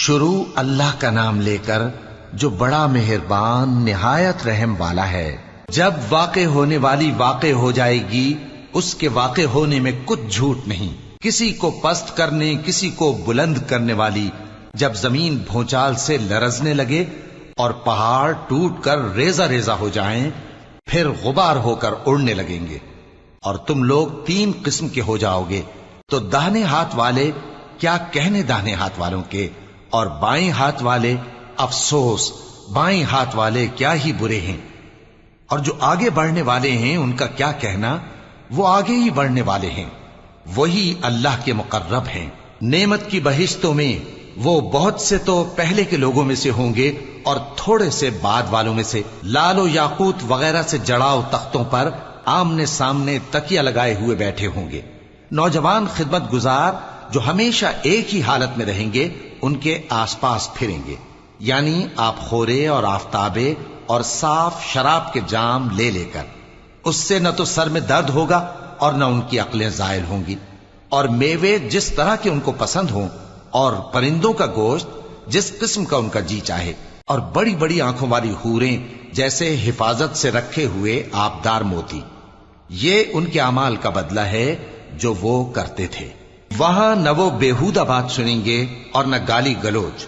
شروع اللہ کا نام لے کر جو بڑا مہربان نہایت رحم والا ہے۔ جب واقع ہونے والی واقع ہو جائے گی، اس کے واقع ہونے میں کچھ جھوٹ نہیں، کسی کو پست کرنے کسی کو بلند کرنے والی۔ جب زمین بھونچال سے لرزنے لگے اور پہاڑ ٹوٹ کر ریزہ ریزہ ہو جائیں، پھر غبار ہو کر اڑنے لگیں گے، اور تم لوگ 3 قسم کے ہو جاؤ گے، تو داہنے ہاتھ والے کیا کہنے داہنے ہاتھ والوں کے، اور بائیں ہاتھ والے افسوس بائیں ہاتھ والے کیا ہی برے ہیں، اور جو آگے بڑھنے والے ہیں ان کا کیا کہنا، وہ آگے ہی بڑھنے والے ہیں، وہی اللہ کے مقرب ہیں۔ نعمت کی بہشتوں میں وہ بہت سے تو پہلے کے لوگوں میں سے ہوں گے اور تھوڑے سے بعد والوں میں سے، لال و یاقوت وغیرہ سے جڑاؤ تختوں پر آمنے سامنے تکیہ لگائے ہوئے بیٹھے ہوں گے۔ نوجوان خدمت گزار جو ہمیشہ ایک ہی حالت میں رہیں گے ان کے آس پاس پھریں گے، یعنی آپ خورے اور آفتابے اور صاف شراب کے جام لے لے کر۔ اس سے نہ تو سر میں درد ہوگا اور نہ ان کی عقلیں زائل ہوں گی، اور میوے جس طرح کے ان کو پسند ہوں، اور پرندوں کا گوشت جس قسم کا ان کا جی چاہے، اور بڑی بڑی آنکھوں والی حوریں جیسے حفاظت سے رکھے ہوئے آبدار موتی۔ یہ ان کے اعمال کا بدلہ ہے جو وہ کرتے تھے۔ وہاں نہ وہ بیہودہ بات سنیں گے اور نہ گالی گلوچ،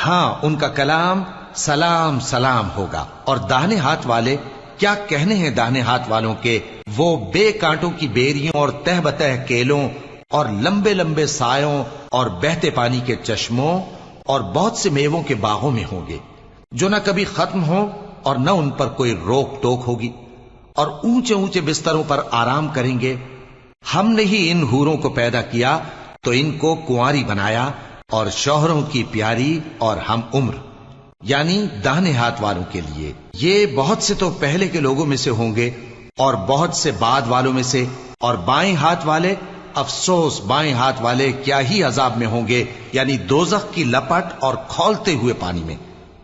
ہاں ان کا کلام سلام سلام ہوگا۔ اور داہنے ہاتھ والے کیا کہنے ہیں داہنے ہاتھ والوں کے، وہ بے کانٹوں کی بیریوں اور تہ بتہ کیلوں اور لمبے لمبے سایوں اور بہتے پانی کے چشموں اور بہت سے میووں کے باغوں میں ہوں گے، جو نہ کبھی ختم ہوں اور نہ ان پر کوئی روک ٹوک ہوگی، اور اونچے اونچے بستروں پر آرام کریں گے۔ ہم نے ہی ان حوروں کو پیدا کیا تو ان کو کنواری بنایا، اور شوہروں کی پیاری اور ہم عمر، یعنی داہنے ہاتھ والوں کے لیے۔ یہ بہت سے تو پہلے کے لوگوں میں سے ہوں گے اور بہت سے بعد والوں میں سے، اور بائیں ہاتھ والے افسوس بائیں ہاتھ والے کیا ہی عذاب میں ہوں گے، یعنی دوزخ کی لپٹ اور کھولتے ہوئے پانی میں،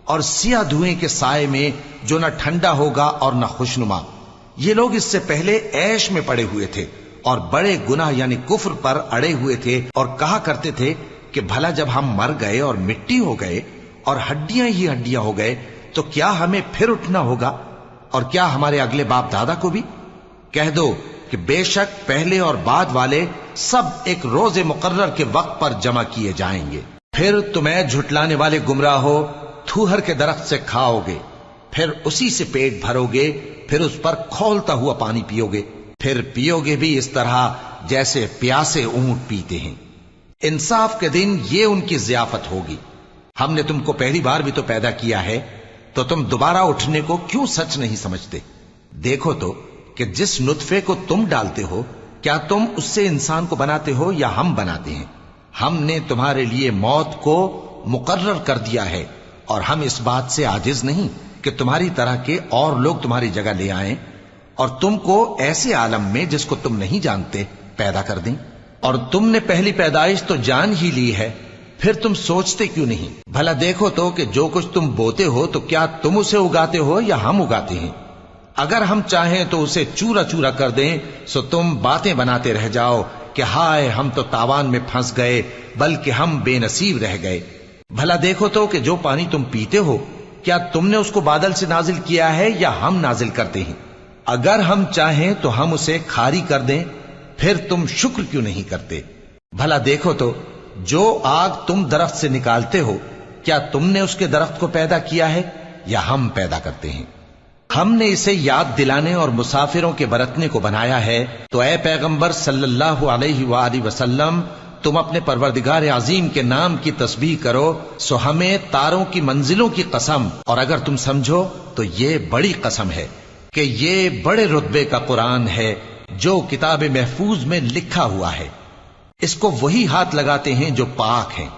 اور سیاہ دھوئیں کے سائے میں جو نہ ٹھنڈا ہوگا اور نہ خوشنما۔ یہ لوگ اس سے پہلے عیش میں پڑے ہوئے تھے اور بڑے گناہ یعنی کفر پر اڑے ہوئے تھے، اور کہا کرتے تھے کہ بھلا جب ہم مر گئے اور مٹی ہو گئے اور ہڈیاں ہی ہڈیاں ہو گئے تو کیا ہمیں پھر اٹھنا ہوگا، اور کیا ہمارے اگلے باپ دادا کو بھی؟ کہہ دو کہ بے شک پہلے اور بعد والے سب ایک روز مقرر کے وقت پر جمع کیے جائیں گے۔ پھر تمہیں جھٹلانے والے گمراہ ہو تھوہر کے درخت سے کھاؤ گے، پھر اسی سے پیٹ بھرو گے، پھر اس پر کھولتا ہوا پانی پیو گے، پھر پیو گے بھی اس طرح جیسے پیاسے اونٹ پیتے ہیں۔ انصاف کے دن یہ ان کی ضیافت ہوگی۔ ہم نے تم کو پہلی بار بھی تو پیدا کیا ہے، تو تم دوبارہ اٹھنے کو کیوں سچ نہیں سمجھتے؟ دیکھو تو کہ جس نطفے کو تم ڈالتے ہو، کیا تم اس سے انسان کو بناتے ہو یا ہم بناتے ہیں؟ ہم نے تمہارے لیے موت کو مقرر کر دیا ہے، اور ہم اس بات سے عاجز نہیں کہ تمہاری طرح کے اور لوگ تمہاری جگہ لے آئیں اور تم کو ایسے عالم میں جس کو تم نہیں جانتے پیدا کر دیں۔ اور تم نے پہلی پیدائش تو جان ہی لی ہے، پھر تم سوچتے کیوں نہیں؟ بھلا دیکھو تو کہ جو کچھ تم بوتے ہو تو کیا تم اسے اگاتے ہو یا ہم اگاتے ہیں؟ اگر ہم چاہیں تو اسے چورا چورا کر دیں، سو تم باتیں بناتے رہ جاؤ کہ ہائے ہم تو تاوان میں پھنس گئے، بلکہ ہم بے نصیب رہ گئے۔ بھلا دیکھو تو کہ جو پانی تم پیتے ہو کیا تم نے اس کو بادل سے نازل کیا ہے یا ہم نازل کرتے ہیں؟ اگر ہم چاہیں تو ہم اسے کھاری کر دیں، پھر تم شکر کیوں نہیں کرتے؟ بھلا دیکھو تو جو آگ تم درخت سے نکالتے ہو کیا تم نے اس کے درخت کو پیدا کیا ہے یا ہم پیدا کرتے ہیں؟ ہم نے اسے یاد دلانے اور مسافروں کے برتنے کو بنایا ہے، تو اے پیغمبر صلی اللہ علیہ وآلہ وسلم تم اپنے پروردگار عظیم کے نام کی تسبیح کرو، سو ہمیں تاروں کی منزلوں کی قسم، اور اگر تم سمجھو تو یہ بڑی قسم ہے کہ یہ بڑے رتبے کا قرآن ہے جو کتاب محفوظ میں لکھا ہوا ہے، اس کو وہی ہاتھ لگاتے ہیں جو پاک ہیں،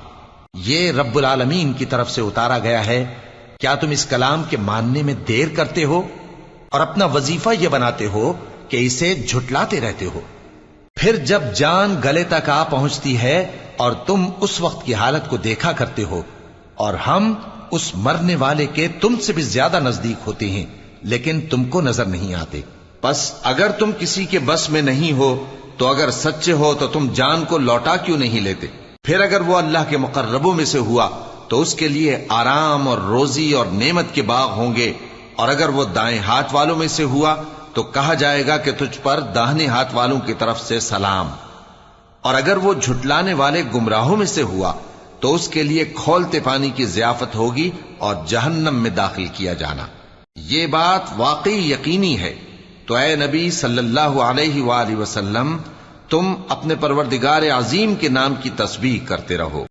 یہ رب العالمین کی طرف سے اتارا گیا ہے۔ کیا تم اس کلام کے ماننے میں دیر کرتے ہو اور اپنا وظیفہ یہ بناتے ہو کہ اسے جھٹلاتے رہتے ہو؟ پھر جب جان گلے تک آ پہنچتی ہے اور تم اس وقت کی حالت کو دیکھا کرتے ہو، اور ہم اس مرنے والے کے تم سے بھی زیادہ نزدیک ہوتے ہیں لیکن تم کو نظر نہیں آتے۔ پس اگر تم کسی کے بس میں نہیں ہو تو اگر سچے ہو تو تم جان کو لوٹا کیوں نہیں لیتے؟ پھر اگر وہ اللہ کے مقربوں میں سے ہوا تو اس کے لیے آرام اور روزی اور نعمت کے باغ ہوں گے، اور اگر وہ دائیں ہاتھ والوں میں سے ہوا تو کہا جائے گا کہ تجھ پر داہنے ہاتھ والوں کی طرف سے سلام، اور اگر وہ جھٹلانے والے گمراہوں میں سے ہوا تو اس کے لیے کھولتے پانی کی ضیافت ہوگی اور جہنم میں داخل کیا جانا۔ یہ بات واقعی یقینی ہے، تو اے نبی صلی اللہ علیہ وآلہ وسلم، تم اپنے پروردگار عظیم کے نام کی تسبیح کرتے رہو۔